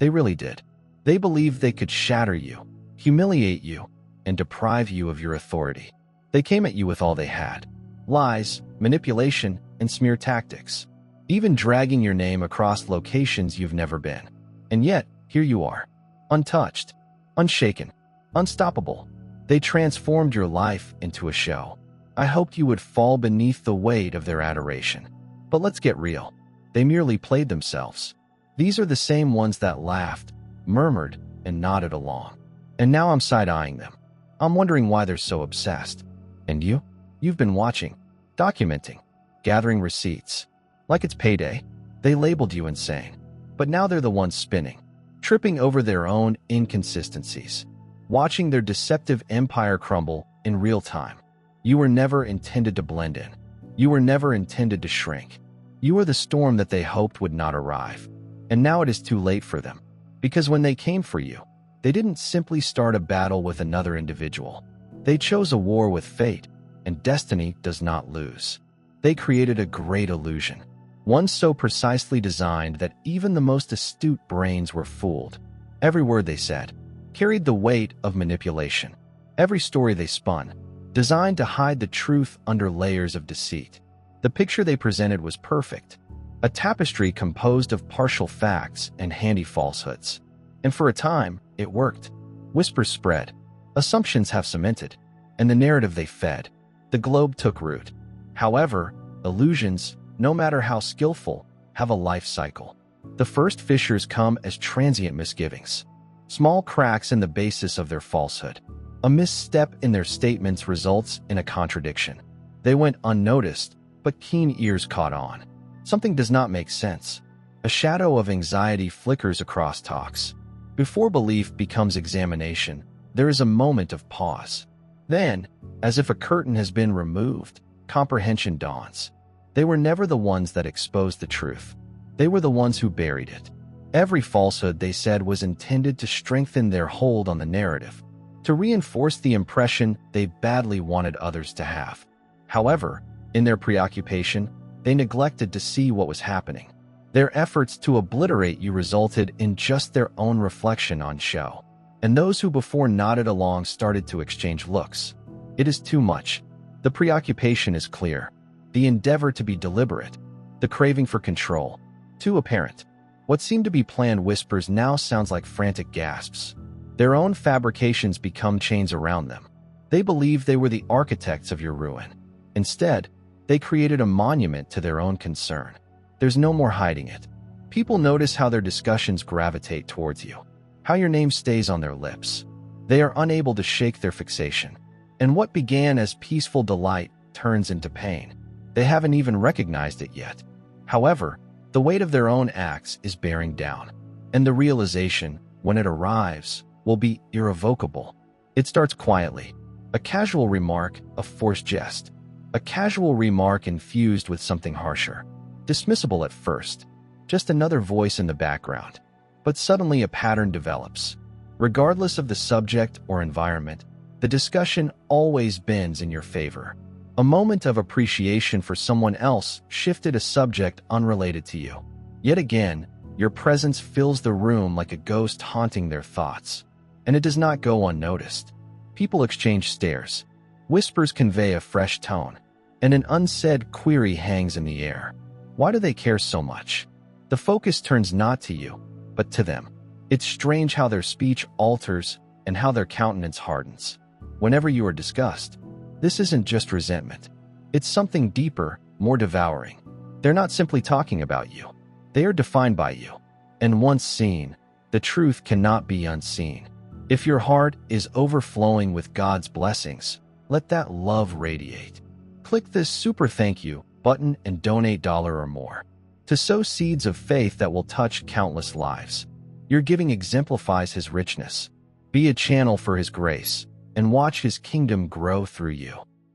They really did. They believed they could shatter you, humiliate you, and deprive you of your authority. They came at you with all they had: lies, manipulation, and smear tactics, even dragging your name across locations you've never been. And yet, here you are, untouched, unshaken, unstoppable. They transformed your life into a show. I hoped you would fall beneath the weight of their adoration. But let's get real. They merely played themselves. These are the same ones that laughed, murmured, and nodded along. And now I'm side-eyeing them. I'm wondering why they're so obsessed. And you? You've been watching, documenting, gathering receipts. Like it's payday. They labeled you insane. But now they're the ones spinning, tripping over their own inconsistencies, watching their deceptive empire crumble in real time. You were never intended to blend in. You were never intended to shrink. You were the storm that they hoped would not arrive. And now it is too late for them. Because when they came for you, they didn't simply start a battle with another individual. They chose a war with fate, and destiny does not lose. They created a great illusion, one so precisely designed that even the most astute brains were fooled. Every word they said carried the weight of manipulation. Every story they spun, designed to hide the truth under layers of deceit. The picture they presented was perfect, a tapestry composed of partial facts and handy falsehoods. And for a time, it worked. Whispers spread, assumptions have cemented, and the narrative they fed, the globe took root. However, illusions, no matter how skillful, have a life cycle. The first fissures come as transient misgivings, small cracks in the basis of their falsehood. A misstep in their statements results in a contradiction. They went unnoticed, but keen ears caught on. Something does not make sense. A shadow of anxiety flickers across talks. Before belief becomes examination, there is a moment of pause. Then, as if a curtain has been removed, comprehension dawns. They were never the ones that exposed the truth. They were the ones who buried it. Every falsehood they said was intended to strengthen their hold on the narrative, to reinforce the impression they badly wanted others to have. However, in their preoccupation, they neglected to see what was happening. Their efforts to obliterate you resulted in just their own reflection on show. And those who before nodded along started to exchange looks. It is too much. The preoccupation is clear. The endeavor to be deliberate. The craving for control. Too apparent. What seemed to be planned whispers now sounds like frantic gasps. Their own fabrications become chains around them. They believed they were the architects of your ruin. Instead, they created a monument to their own concern. There's no more hiding it. People notice how their discussions gravitate towards you, how your name stays on their lips. They are unable to shake their fixation. And what began as peaceful delight turns into pain. They haven't even recognized it yet. However, the weight of their own acts is bearing down. And the realization, when it arrives, will be irrevocable. It starts quietly. A casual remark, a forced jest. A casual remark infused with something harsher. Dismissible at first. Just another voice in the background. But suddenly a pattern develops. Regardless of the subject or environment, the discussion always bends in your favor. A moment of appreciation for someone else shifted a subject unrelated to you. Yet again, your presence fills the room like a ghost haunting their thoughts. And it does not go unnoticed. People exchange stares. Whispers convey a fresh tone. And an unsaid query hangs in the air. Why do they care so much? The focus turns not to you, but to them. It's strange how their speech alters and how their countenance hardens. Whenever you are discussed, this isn't just resentment. It's something deeper, more devouring. They're not simply talking about you. They are defined by you. And once seen, the truth cannot be unseen. If your heart is overflowing with God's blessings, let that love radiate. Click this super thank you button and donate $1 or more to sow seeds of faith that will touch countless lives. Your giving exemplifies His richness. Be a channel for His grace and watch His kingdom grow through you.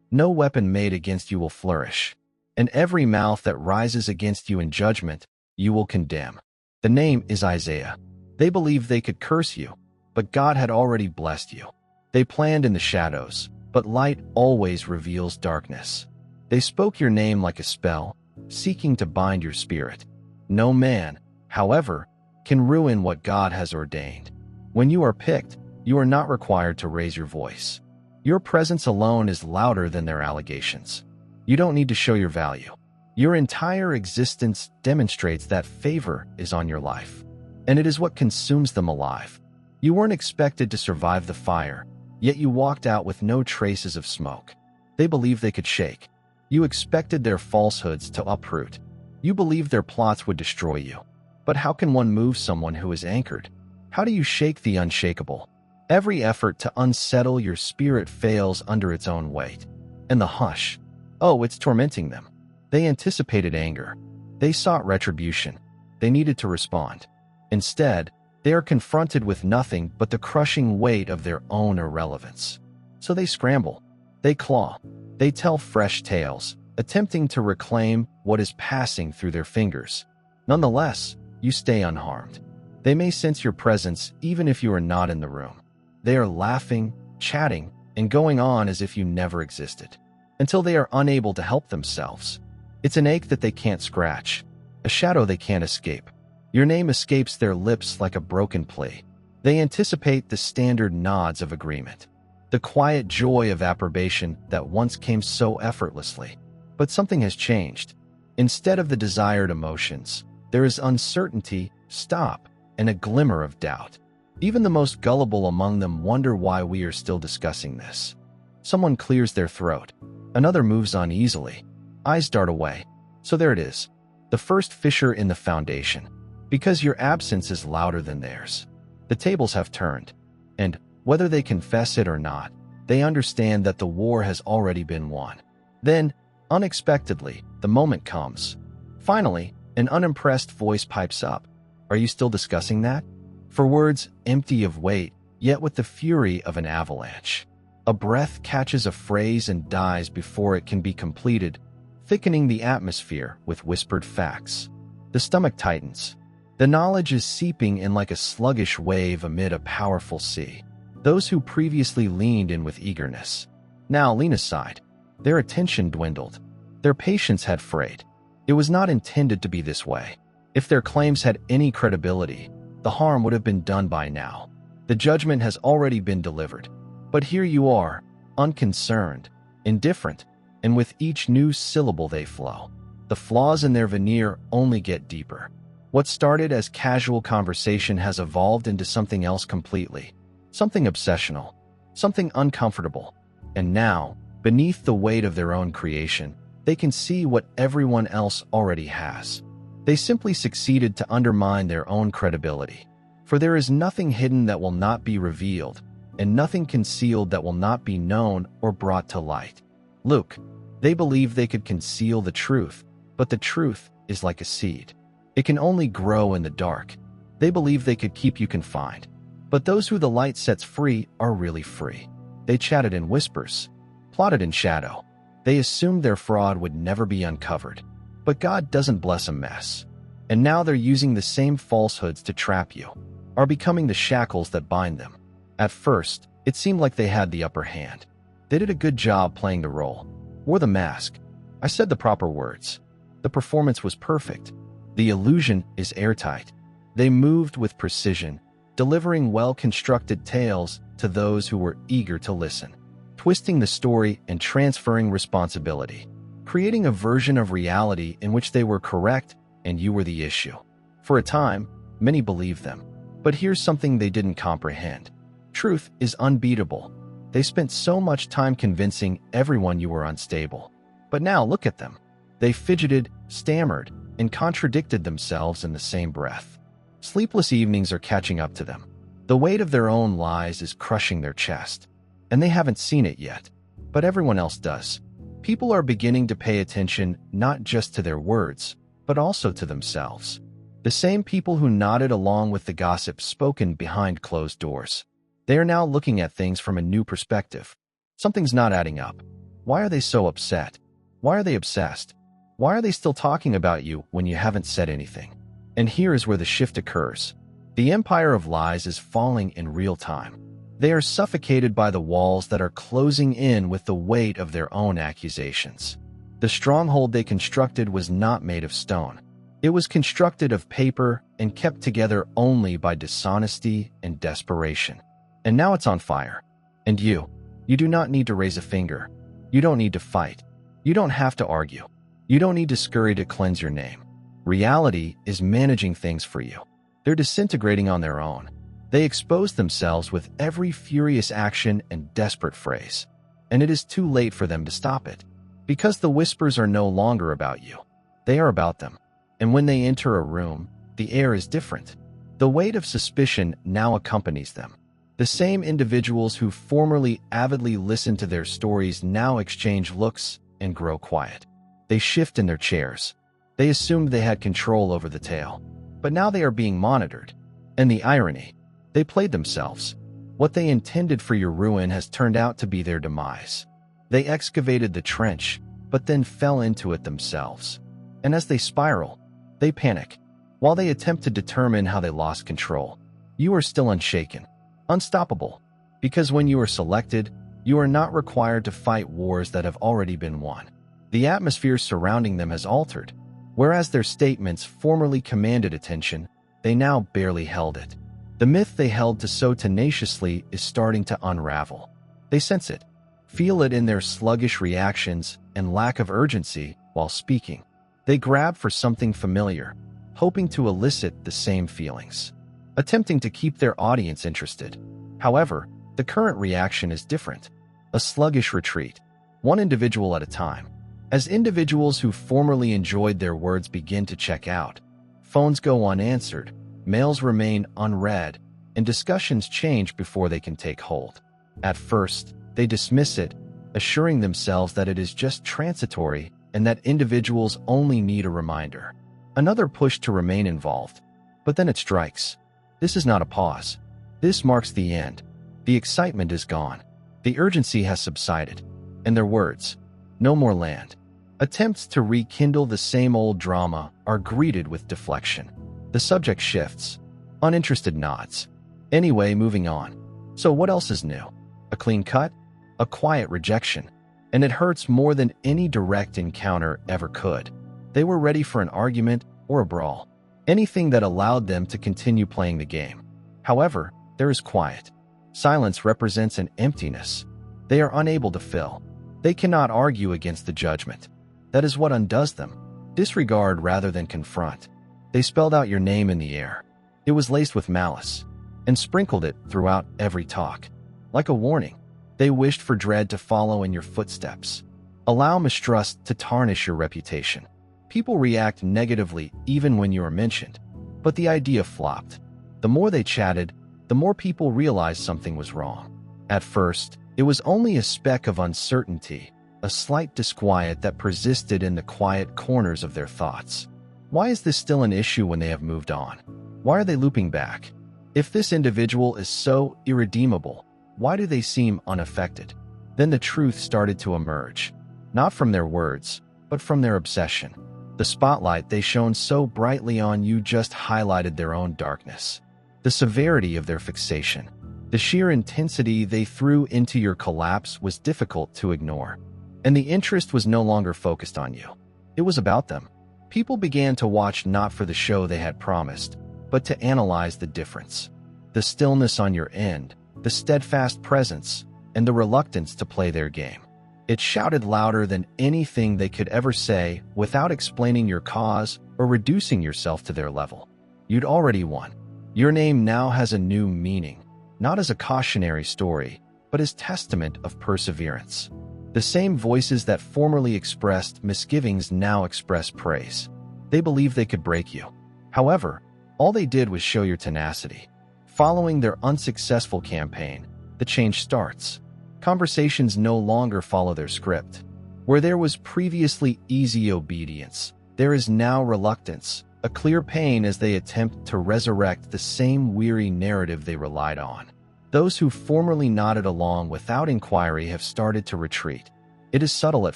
No weapon made against you will flourish, and every mouth that rises against you in judgment, you will condemn. The name is Isaiah. They believed they could curse you, but God had already blessed you. They planned in the shadows, but light always reveals darkness. They spoke your name like a spell, seeking to bind your spirit. No man, however, can ruin what God has ordained. When you are picked, you are not required to raise your voice. Your presence alone is louder than their allegations. You don't need to show your value. Your entire existence demonstrates that favor is on your life, and it is what consumes them alive. You weren't expected to survive the fire, yet you walked out with no traces of smoke. They believed they could shake. You expected their falsehoods to uproot. You believed their plots would destroy you. But how can one move someone who is anchored? How do you shake the unshakable? Every effort to unsettle your spirit fails under its own weight. And the hush, oh, it's tormenting them. They anticipated anger. They sought retribution. They needed to respond. Instead, they are confronted with nothing but the crushing weight of their own irrelevance. So they scramble. They claw. They tell fresh tales, attempting to reclaim what is passing through their fingers. Nonetheless, you stay unharmed. They may sense your presence even if you are not in the room. They are laughing, chatting, and going on as if you never existed, until they are unable to help themselves. It's an ache that they can't scratch, a shadow they can't escape. Your name escapes their lips like a broken plea. They anticipate the standard nods of agreement, the quiet joy of approbation that once came so effortlessly. But something has changed. Instead of the desired emotions, there is uncertainty, stop, and a glimmer of doubt. Even the most gullible among them wonder why we are still discussing this. Someone clears their throat. Another moves uneasily. Eyes dart away. So there it is. The first fissure in the foundation. Because your absence is louder than theirs. The tables have turned. And, whether they confess it or not, they understand that the war has already been won. Then, unexpectedly, the moment comes. Finally, an unimpressed voice pipes up. Are you still discussing that? For words empty of weight, yet with the fury of an avalanche. A breath catches a phrase and dies before it can be completed, thickening the atmosphere with whispered facts. The stomach tightens. The knowledge is seeping in like a sluggish wave amid a powerful sea. Those who previously leaned in with eagerness now lean aside. Their attention dwindled. Their patience had frayed. It was not intended to be this way. If their claims had any credibility, the harm would have been done by now. The judgment has already been delivered. But here you are, unconcerned, indifferent, and with each new syllable they flow. The flaws in their veneer only get deeper. What started as casual conversation has evolved into something else completely. Something obsessional, something uncomfortable. And now, beneath the weight of their own creation, they can see what everyone else already has. They simply succeeded to undermine their own credibility. For there is nothing hidden that will not be revealed, and nothing concealed that will not be known or brought to light. Luke, they believe they could conceal the truth, but the truth is like a seed. It can only grow in the dark. They believe they could keep you confined. But those who the light sets free are really free. They chatted in whispers, plotted in shadow. They assumed their fraud would never be uncovered. But God doesn't bless a mess. And now they're using the same falsehoods to trap you, are becoming the shackles that bind them. At first, it seemed like they had the upper hand. They did a good job playing the role, wore the mask. I said the proper words. The performance was perfect. The illusion is airtight. They moved with precision, delivering well-constructed tales to those who were eager to listen, twisting the story and transferring responsibility, creating a version of reality in which they were correct and you were the issue. For a time, many believed them. But here's something they didn't comprehend. Truth is unbeatable. They spent so much time convincing everyone you were unstable. But now look at them. They fidgeted, stammered, and contradicted themselves in the same breath. Sleepless evenings are catching up to them. The weight of their own lies is crushing their chest. And they haven't seen it yet. But everyone else does. People are beginning to pay attention not just to their words, but also to themselves. The same people who nodded along with the gossip spoken behind closed doors. They are now looking at things from a new perspective. Something's not adding up. Why are they so upset? Why are they obsessed? Why are they still talking about you when you haven't said anything? And here is where the shift occurs. The empire of lies is falling in real time. They are suffocated by the walls that are closing in with the weight of their own accusations. The stronghold they constructed was not made of stone. It was constructed of paper, and kept together only by dishonesty and desperation. And now it's on fire. And you do not need to raise a finger. You don't need to fight. You don't have to argue. You don't need to scurry to cleanse your name. Reality is managing things for you. They're disintegrating on their own. They expose themselves with every furious action and desperate phrase. And it is too late for them to stop it. Because the whispers are no longer about you. They are about them. And when they enter a room, the air is different. The weight of suspicion now accompanies them. The same individuals who formerly avidly listened to their stories now exchange looks and grow quiet. They shift in their chairs. They assumed they had control over the tale. But now they are being monitored. And the irony, they played themselves. What they intended for your ruin has turned out to be their demise. They excavated the trench, but then fell into it themselves. And as they spiral, they panic. While they attempt to determine how they lost control, you are still unshaken. Unstoppable, because when you are selected, you are not required to fight wars that have already been won. The atmosphere surrounding them has altered. Whereas their statements formerly commanded attention, they now barely held it. The myth they held to so tenaciously is starting to unravel. They sense it, feel it in their sluggish reactions and lack of urgency while speaking. They grab for something familiar, hoping to elicit the same feelings, attempting to keep their audience interested. However, the current reaction is different. A sluggish retreat, one individual at a time. As individuals who formerly enjoyed their words begin to check out, phones go unanswered, mails remain unread, and discussions change before they can take hold. At first, they dismiss it, assuring themselves that it is just transitory and that individuals only need a reminder. Another push to remain involved. But then it strikes. This is not a pause. This marks the end. The excitement is gone. The urgency has subsided. And their words, no more land. Attempts to rekindle the same old drama are greeted with deflection. The subject shifts. Uninterested nods. Anyway, moving on. So what else is new? A clean cut? A quiet rejection. And it hurts more than any direct encounter ever could. They were ready for an argument or a brawl. Anything that allowed them to continue playing the game. However, there is quiet. Silence represents an emptiness. They are unable to fill. They cannot argue against the judgment. That is what undoes them. Disregard rather than confront. They spelled out your name in the air. It was laced with malice, and sprinkled it throughout every talk. Like a warning, they wished for dread to follow in your footsteps. Allow mistrust to tarnish your reputation. People react negatively even when you are mentioned, but the idea flopped. The more they chatted, the more people realized something was wrong. At first, it was only a speck of uncertainty, a slight disquiet that persisted in the quiet corners of their thoughts. Why is this still an issue when they have moved on? Why are they looping back? If this individual is so irredeemable, why do they seem unaffected? Then the truth started to emerge, not from their words, but from their obsession. The spotlight they shone so brightly on you just highlighted their own darkness. The severity of their fixation, the sheer intensity they threw into your collapse was difficult to ignore. And the interest was no longer focused on you. It was about them. People began to watch not for the show they had promised, but to analyze the difference. The stillness on your end, the steadfast presence, and the reluctance to play their game. It shouted louder than anything they could ever say without explaining your cause or reducing yourself to their level. You'd already won. Your name now has a new meaning, not as a cautionary story, but as testament of perseverance. The same voices that formerly expressed misgivings now express praise. They believed they could break you. However, all they did was show your tenacity. Following their unsuccessful campaign, the change starts. Conversations no longer follow their script. Where there was previously easy obedience, there is now reluctance, a clear pain as they attempt to resurrect the same weary narrative they relied on. Those who formerly nodded along without inquiry have started to retreat. It is subtle at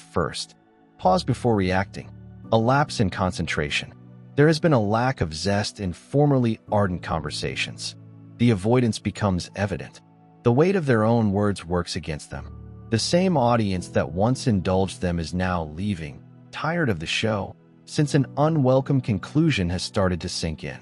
first. Pause before reacting. A lapse in concentration. There has been a lack of zest in formerly ardent conversations. The avoidance becomes evident. The weight of their own words works against them. The same audience that once indulged them is now leaving, tired of the show, since an unwelcome conclusion has started to sink in.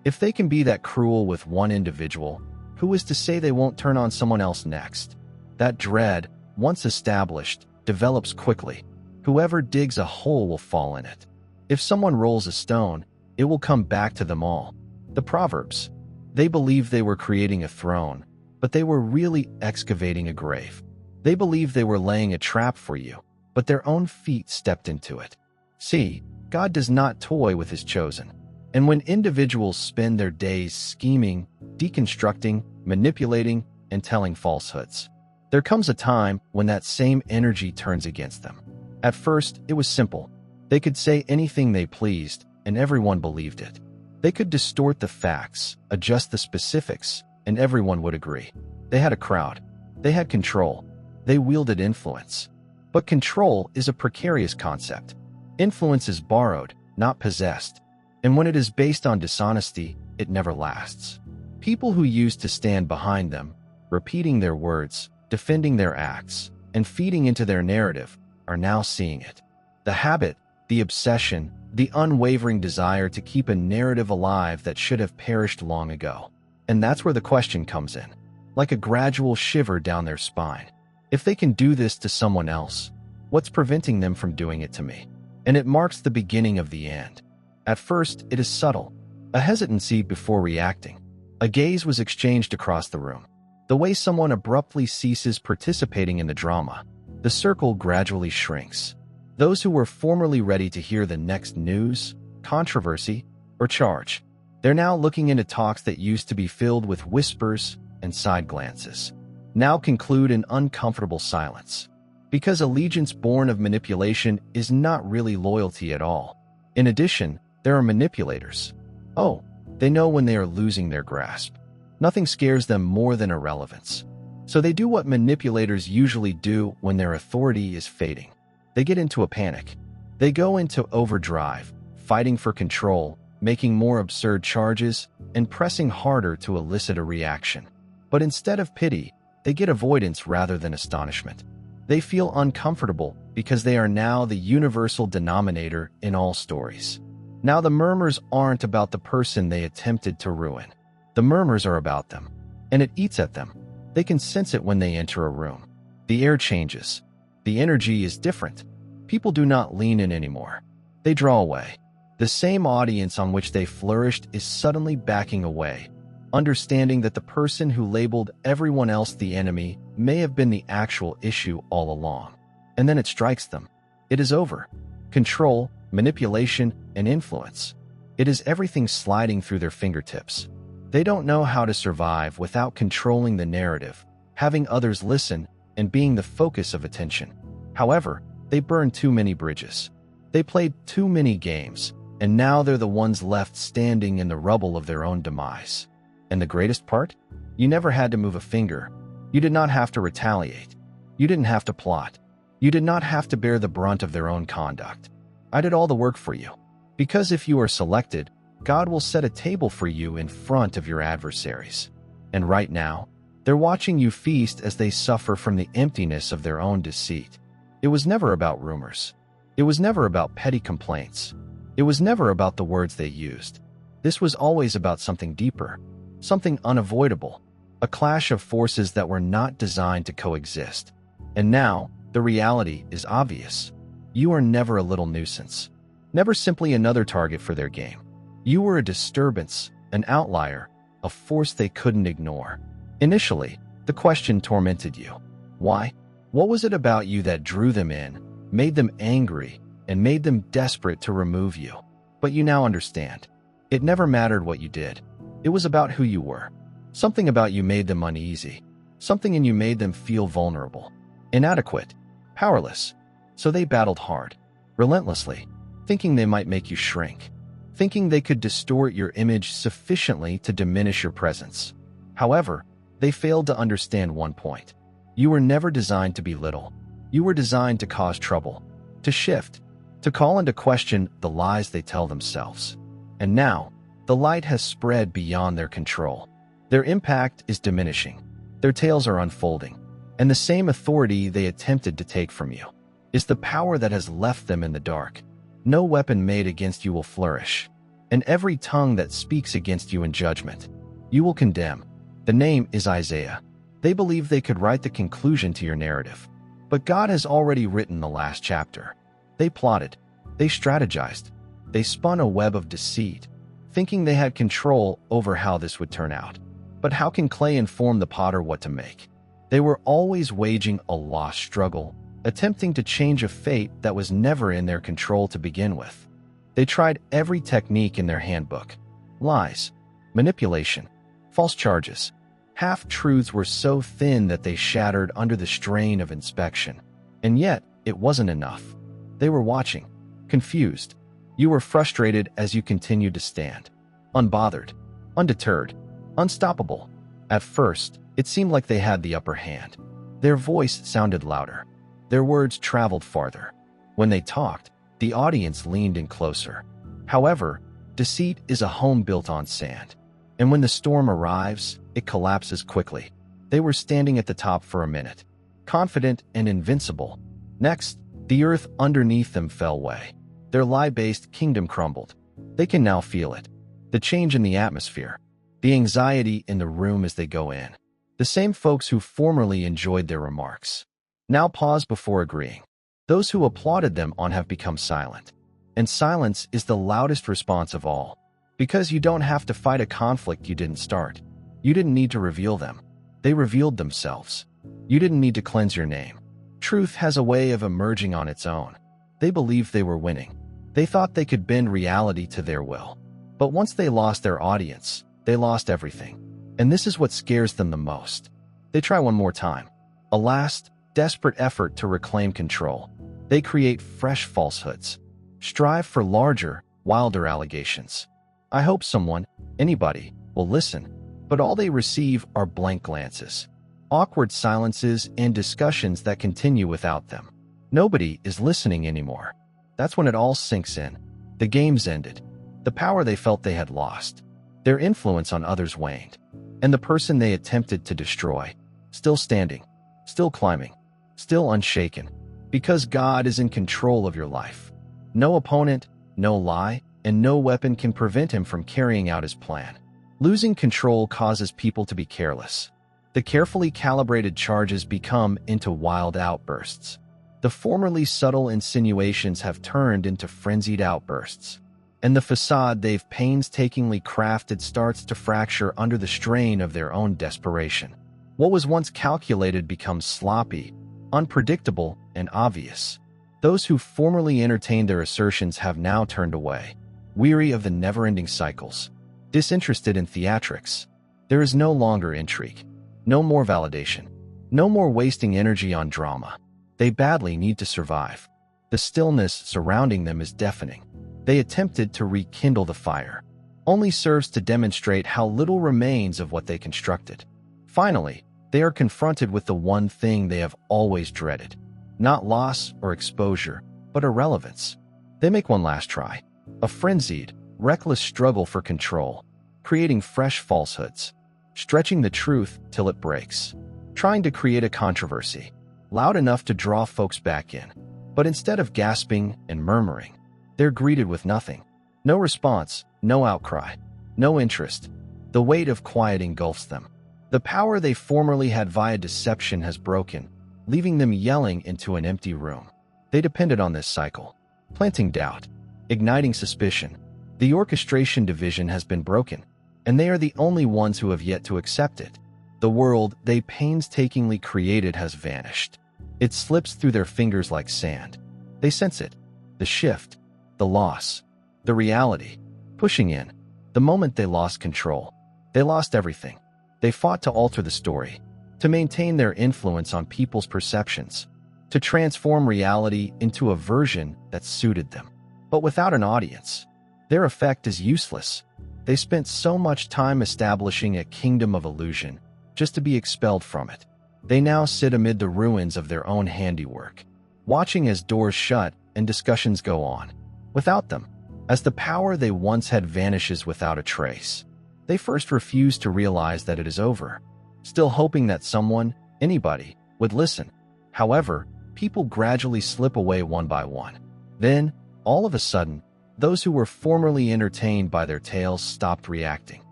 If they can be that cruel with one individual, who is to say they won't turn on someone else next? That dread, once established, develops quickly. Whoever digs a hole will fall in it. If someone rolls a stone, it will come back to them all. The Proverbs. They believed they were creating a throne, but they were really excavating a grave. They believed they were laying a trap for you, but their own feet stepped into it. See, God does not toy with his chosen. And when individuals spend their days scheming, deconstructing, manipulating, and telling falsehoods, there comes a time when that same energy turns against them. At first, it was simple. They could say anything they pleased, and everyone believed it. They could distort the facts, adjust the specifics, and everyone would agree. They had a crowd. They had control. They wielded influence. But control is a precarious concept. Influence is borrowed, not possessed. And when it is based on dishonesty, it never lasts. People who used to stand behind them, repeating their words, defending their acts, and feeding into their narrative, are now seeing it. The habit, the obsession, the unwavering desire to keep a narrative alive that should have perished long ago. And that's where the question comes in, like a gradual shiver down their spine. If they can do this to someone else, what's preventing them from doing it to me? And it marks the beginning of the end. At first, it is subtle, a hesitancy before reacting. A gaze was exchanged across the room. The way someone abruptly ceases participating in the drama, the circle gradually shrinks. Those who were formerly ready to hear the next news, controversy, or charge, they're now looking into talks that used to be filled with whispers and side glances, now conclude in uncomfortable silence. Because allegiance born of manipulation is not really loyalty at all. In addition, there are manipulators. Oh, they know when they are losing their grasp. Nothing scares them more than irrelevance. So they do what manipulators usually do when their authority is fading. They get into a panic. They go into overdrive, fighting for control, making more absurd charges, and pressing harder to elicit a reaction. But instead of pity, they get avoidance rather than astonishment. They feel uncomfortable because they are now the universal denominator in all stories. Now the murmurs aren't about the person they attempted to ruin. The murmurs are about them, and it eats at them. They can sense it when they enter a room. The air changes. The energy is different. People do not lean in anymore. They draw away. The same audience on which they flourished is suddenly backing away, understanding that the person who labeled everyone else the enemy may have been the actual issue all along. And then it strikes them. It is over. Control, manipulation, and influence. It is everything sliding through their fingertips. They don't know how to survive without controlling the narrative, having others listen, and being the focus of attention. However, they burned too many bridges. They played too many games, and now they're the ones left standing in the rubble of their own demise. And the greatest part? You never had to move a finger. You did not have to retaliate. You didn't have to plot. You did not have to bear the brunt of their own conduct. I did all the work for you. Because if you are selected, God will set a table for you in front of your adversaries. And right now, they're watching you feast as they suffer from the emptiness of their own deceit. It was never about rumors. It was never about petty complaints. It was never about the words they used. This was always about something deeper, something unavoidable, a clash of forces that were not designed to coexist. And now, the reality is obvious. You are never a little nuisance, never simply another target for their game. You were a disturbance, an outlier, a force they couldn't ignore. Initially, the question tormented you. Why? What was it about you that drew them in, made them angry, and made them desperate to remove you? But you now understand. It never mattered what you did. It was about who you were. Something about you made them uneasy. Something in you made them feel vulnerable, inadequate, powerless. So they battled hard, relentlessly, thinking they might make you shrink, thinking they could distort your image sufficiently to diminish your presence. However, they failed to understand one point. You were never designed to be little. You were designed to cause trouble, to shift, to call into question the lies they tell themselves. And now, the light has spread beyond their control. Their impact is diminishing. Their tales are unfolding. And the same authority they attempted to take from you is the power that has left them in the dark. No weapon made against you will flourish. and every tongue that speaks against you in judgment, you will condemn. The name is Isaiah. They believe they could write the conclusion to your narrative, but God has already written the last chapter. They plotted, they strategized, they spun a web of deceit, thinking they had control over how this would turn out. But how can clay inform the potter what to make? They were always waging a lost struggle, attempting to change a fate that was never in their control to begin with. They tried every technique in their handbook: lies, manipulation, false charges. Half-truths were so thin that they shattered under the strain of inspection. And yet, it wasn't enough. They were watching, confused. You were frustrated as you continued to stand. Unbothered, undeterred, unstoppable. At first, it seemed like they had the upper hand. Their voice sounded louder. Their words traveled farther. When they talked, the audience leaned in closer. However, deceit is a home built on sand. And when the storm arrives, it collapses quickly. They were standing at the top for a minute, confident and invincible. Next, the earth underneath them fell away. Their lie-based kingdom crumbled. They can now feel it. The change in the atmosphere. The anxiety in the room as they go in. The same folks who formerly enjoyed their remarks now pause before agreeing. Those who applauded them on have become silent. And silence is the loudest response of all. Because you don't have to fight a conflict you didn't start. You didn't need to reveal them. They revealed themselves. You didn't need to cleanse your name. Truth has a way of emerging on its own. They believed they were winning. They thought they could bend reality to their will. But once they lost their audience, they lost everything. And this is what scares them the most. They try one more time. A last, desperate effort to reclaim control. They create fresh falsehoods. Strive for larger, wilder allegations. I hope someone, anybody, will listen. But all they receive are blank glances, awkward silences, and discussions that continue without them. Nobody is listening anymore. That's when it all sinks in. The game's ended. The power they felt they had lost. Their influence on others waned. And the person they attempted to destroy, still standing, still climbing, still unshaken. Because God is in control of your life. No opponent, no lie, and no weapon can prevent him from carrying out his plan. Losing control causes people to be careless. The carefully calibrated charges become into wild outbursts. The formerly subtle insinuations have turned into frenzied outbursts. And the facade they've painstakingly crafted starts to fracture under the strain of their own desperation. What was once calculated becomes sloppy, unpredictable, and obvious. Those who formerly entertained their assertions have now turned away, weary of the never-ending cycles. Disinterested in theatrics. There is no longer intrigue. No more validation. No more wasting energy on drama. They badly need to survive. The stillness surrounding them is deafening. They attempted to rekindle the fire. Only serves to demonstrate how little remains of what they constructed. Finally, they are confronted with the one thing they have always dreaded. Not loss or exposure, but irrelevance. They make one last try. A frenzied, reckless struggle for control, creating fresh falsehoods, stretching the truth till it breaks, trying to create a controversy, loud enough to draw folks back in. But instead of gasping and murmuring, they're greeted with nothing. No response, no outcry, no interest. The weight of quiet engulfs them. The power they formerly had via deception has broken, leaving them yelling into an empty room. They depended on this cycle, planting doubt, igniting suspicion. The orchestration division has been broken, and they are the only ones who have yet to accept it. The world they painstakingly created has vanished. It slips through their fingers like sand. They sense it, the shift, the loss, the reality, pushing in. The moment they lost control, they lost everything. They fought to alter the story, to maintain their influence on people's perceptions, to transform reality into a version that suited them. But without an audience, their effect is useless. They spent so much time establishing a kingdom of illusion just to be expelled from it. They now sit amid the ruins of their own handiwork, watching as doors shut and discussions go on. Without them, as the power they once had vanishes without a trace. They first refuse to realize that it is over, still hoping that someone, anybody, would listen. However, people gradually slip away one by one. Then, all of a sudden, Those who were formerly entertained by their tales stopped reacting.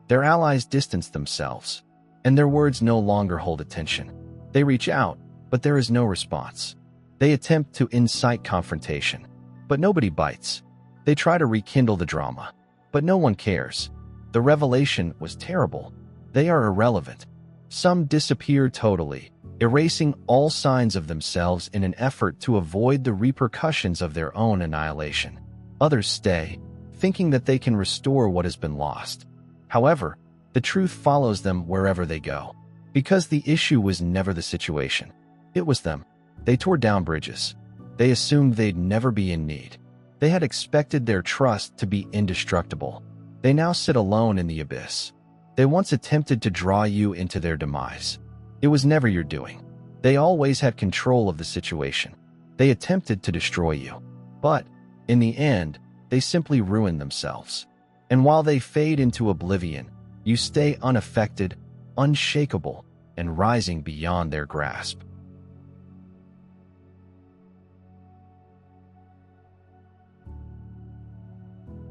Their allies distanced themselves, and their words no longer hold attention. They reach out, but there is no response. They attempt to incite confrontation, but nobody bites. They try to rekindle the drama, but no one cares. The revelation was terrible. They are irrelevant. Some disappear totally, erasing all signs of themselves in an effort to avoid the repercussions of their own annihilation. Others stay, thinking that they can restore what has been lost. However, the truth follows them wherever they go. Because the issue was never the situation. It was them. They tore down bridges. They assumed they'd never be in need. They had expected their trust to be indestructible. They now sit alone in the abyss. They once attempted to draw you into their demise. It was never your doing. They always had control of the situation. They attempted to destroy you. But, in the end, they simply ruined themselves. And while they fade into oblivion, you stay unaffected, unshakable, and rising beyond their grasp.